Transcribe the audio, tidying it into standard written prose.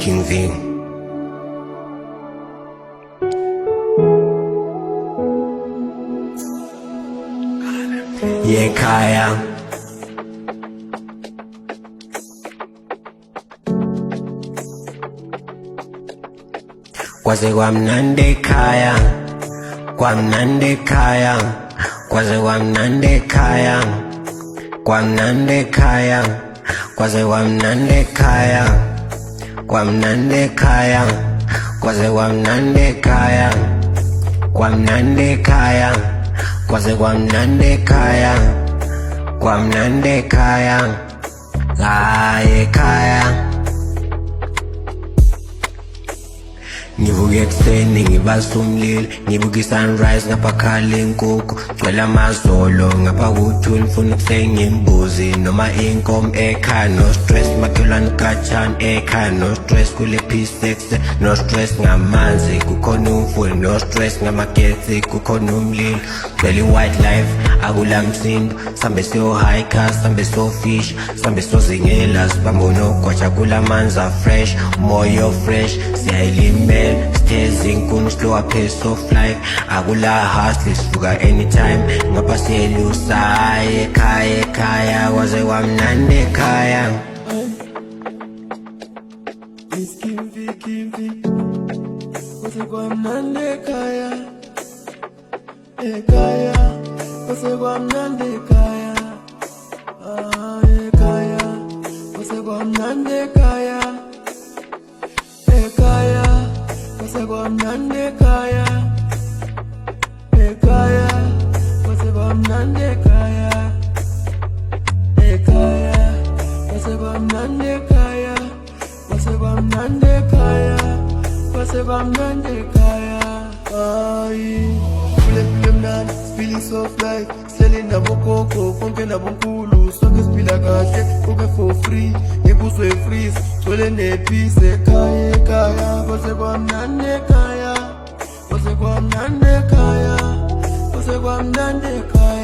King V. Yekhaya kwaze kwamnandi ekhaya, kwamnandi ekhaya, kwaze kwamnandi ekhaya, kwamnandi ekhaya, kwaze kwamnandi ekhaya, kwamnandi ekhaya, kwaze kwamnandi ekhaya, kwamnandi ekhaya, kwaze kwamnandi ekhaya, kwamnandi ekhaya, hayi ekhaya. Ngivuka ekuseni ngibasa umlilo, ngibuka i-sunrise ngapha khala inkukhu, gcwele amazolo ngapha kuthuli ngifuna ukuthenga imbuzi noma inkomo ekhaya. No stress makhelwane khatshana ekhaya, no stress kule P6, no stress ngamanzi kukhona umfula, no stress ngamagetsi kukhona umlilo. Gcwele i-white life akula msindo, sambe siyo-hiker, sambe siyo-fish, sambe siyozingela, sibambe unogwaja kula manzi a-fresh, umoya fresh, siyayilimela stairs inkuni slow pace of life. Akula hustle sivuka anytime ngapha siyelusa ekhaya ekhaya, kwaze kwamnandi ekhaya. It's King V, kwaze kwamnandi ekhaya, ekhaya, kwaze kwamnandi ekhaya, ekhaya, kwaze kwamnandi ekhaya, ekhaya, kwaze kwamnandi ekhaya, ekhaya, kwaze kwamnandi ekhaya, ekhaya, kwaze kwamnandi ekhaya, kwaze kwamnandi ekhaya, kwaze kwamnandi ekhaya. Ayi kule mnandi feeling so fly, selling nabokhokho konke nabonkulu, sonke siphila kahle konke for free, ngibuswe freeze gcwele nepeace ekhaya ekhaya, kwaze kwamnandi ekhaya, kwaze kwamnandi ekhaya, kwaze kwamnandi ekhaya.